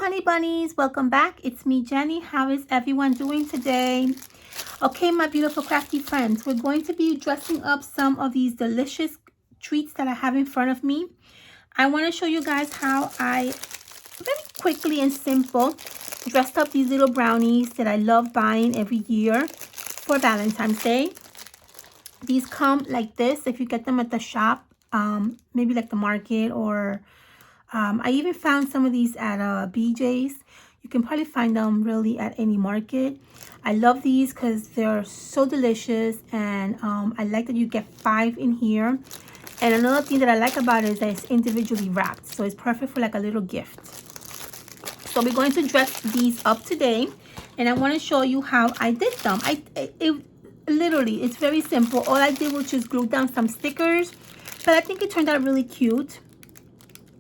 honey bunnies, welcome back. It's me, Jenny. How is everyone doing today? Okay, my beautiful crafty friends, we're going to be dressing up some of these delicious treats that I have in front of me. I want to show you guys how I very quickly and simple dressed up these little brownies that I love buying every year for Valentine's Day. These come like this if you get them at the shop, maybe like the market, or I even found some of these at BJ's. You can probably find them really at any market. I love these because they're so delicious, and I like that you get 5 in here. And another thing that I like about it is that it's individually wrapped, so it's perfect for like a little gift. So we're going to dress these up today, and I want to show you how I did them. Literally, it's very simple. All I did was just glue down some stickers, but I think it turned out really cute.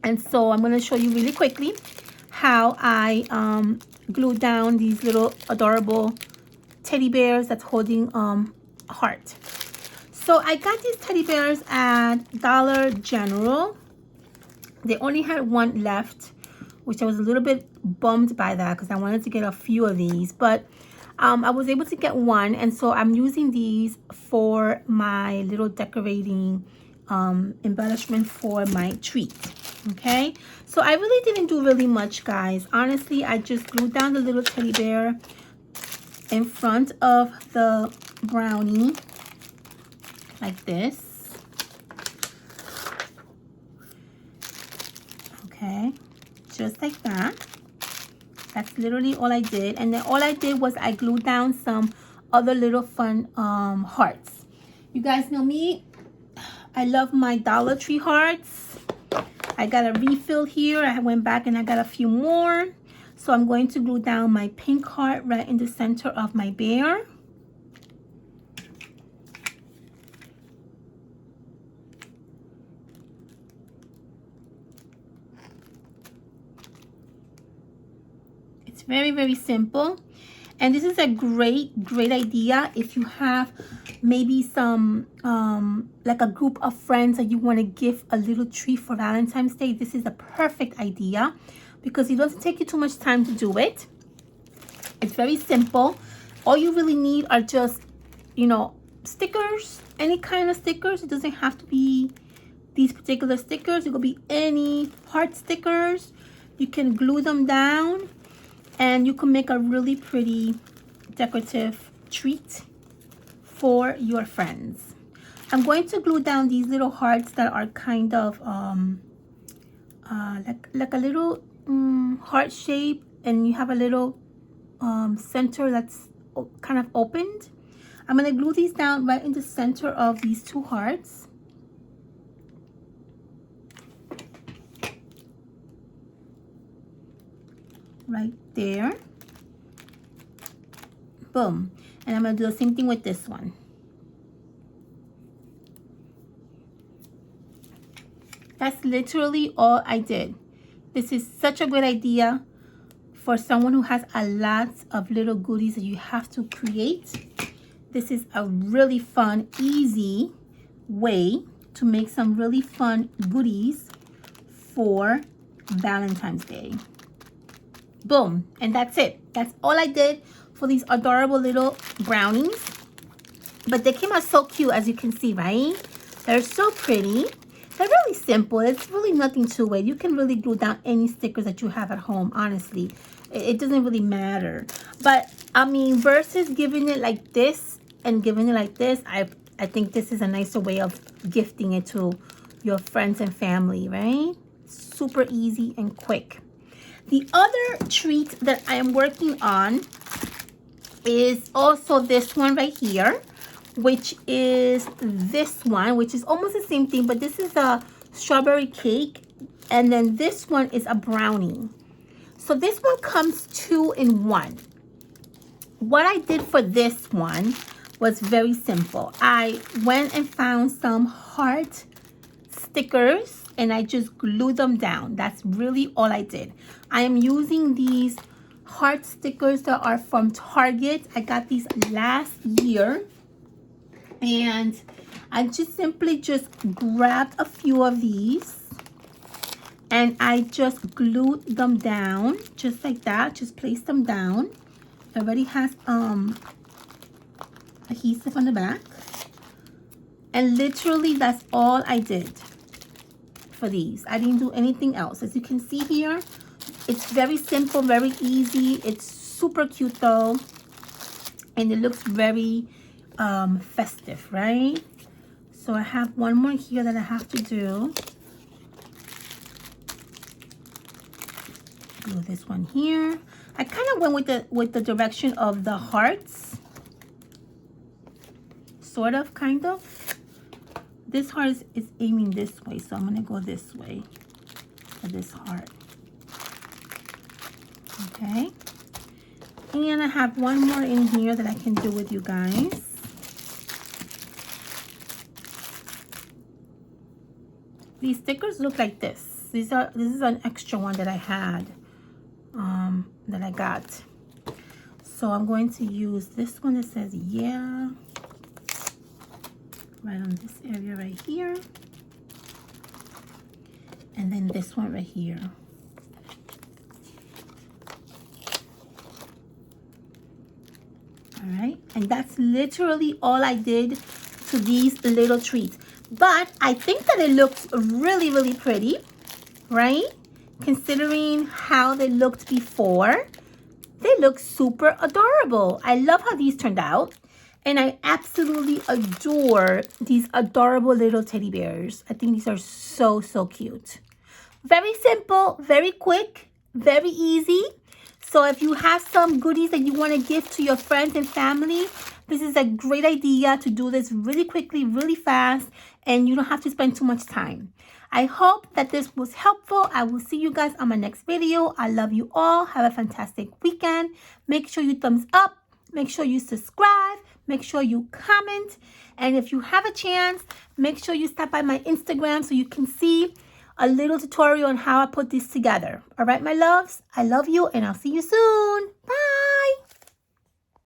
And so I'm going to show you really quickly how I glued down these little adorable teddy bears that's holding a heart. So I got these teddy bears at Dollar General. They only had one left, which I was a little bit bummed by that because I wanted to get a few of these. But I was able to get one, and so I'm using these for my little decorating embellishment for my treat. Okay, so I really didn't do really much, guys. Honestly, I just glued down the little teddy bear in front of the brownie like this. Okay, just like that. That's literally all I did. And then all I did was I glued down some other little fun hearts. You guys know me, I love my Dollar Tree hearts. I got a refill here. I went back and I got a few more. So I'm going to glue down my pink heart right in the center of my bear. It's very, very simple. And this is a great idea if you have maybe some like a group of friends that you want to give a little treat for Valentine's Day. This is a perfect idea because it doesn't take you too much time to do it. It's very simple. All you really need are just, you know, stickers, any kind of stickers. It doesn't have to be these particular stickers. It could be any heart stickers. You can glue them down, and you can make a really pretty decorative treat for your friends. I'm going to glue down these little hearts that are kind of like a little heart shape, and you have a little center that's kind of opened. I'm going to glue these down right in the center of these 2 hearts. Right there. Boom. And I'm going to do the same thing with this one. That's literally all I did. This is such a good idea for someone who has a lot of little goodies that you have to create. This is a really fun, easy way to make some really fun goodies for Valentine's Day. Boom. And that's it. That's all I did for these adorable little brownies. But they came out so cute, as you can see, right? They're so pretty. They're really simple. It's really nothing to it. You can really glue down any stickers that you have at home, honestly. It doesn't really matter. But, I mean, versus giving it like this and giving it like this, I think this is a nicer way of gifting it to your friends and family, right? Super easy and quick. The other treat that I am working on is also this one right here, which is this one, which is almost the same thing, but this is a strawberry cake, and then this one is a brownie. So this one comes 2 in 1. What I did for this one was very simple. I went and found some heart stickers, and I just glued them down. That's really all I did. I am using these heart stickers that are from Target. I got these last year, and I just simply grabbed a few of these And I just glued them down just like that. Just place them down. It already has adhesive on the back. And literally that's all I did for these. I didn't do anything else. As you can see here, it's very simple, very easy. It's super cute though. And it looks very festive, right? So I have one more here that I have to do. Do this one here. I kind of went with the direction of the hearts. Sort of, kind of. This heart is aiming this way, so I'm going to go this way for this heart. Okay. And I have one more in here that I can do with you guys. These stickers look like this. This is an extra one that I had, that I got. So I'm going to use this one that says yeah, right on this area right here, and then this one right here. All right, and that's literally all I did to these little treats. But I think that it looks really, really pretty, right? Considering how they looked before, they look super adorable. I love how these turned out. And I absolutely adore these adorable little teddy bears. I think these are so, so cute. Very simple, very quick, very easy. So if you have some goodies that you want to give to your friends and family, this is a great idea to do this really quickly, really fast, and you don't have to spend too much time. I hope that this was helpful. I will see you guys on my next video. I love you all. Have a fantastic weekend. Make sure you thumbs up. Make sure you subscribe. Make sure you comment. And if you have a chance, make sure you stop by my Instagram so you can see a little tutorial on how I put this together. All right, my loves, I love you and I'll see you soon. Bye.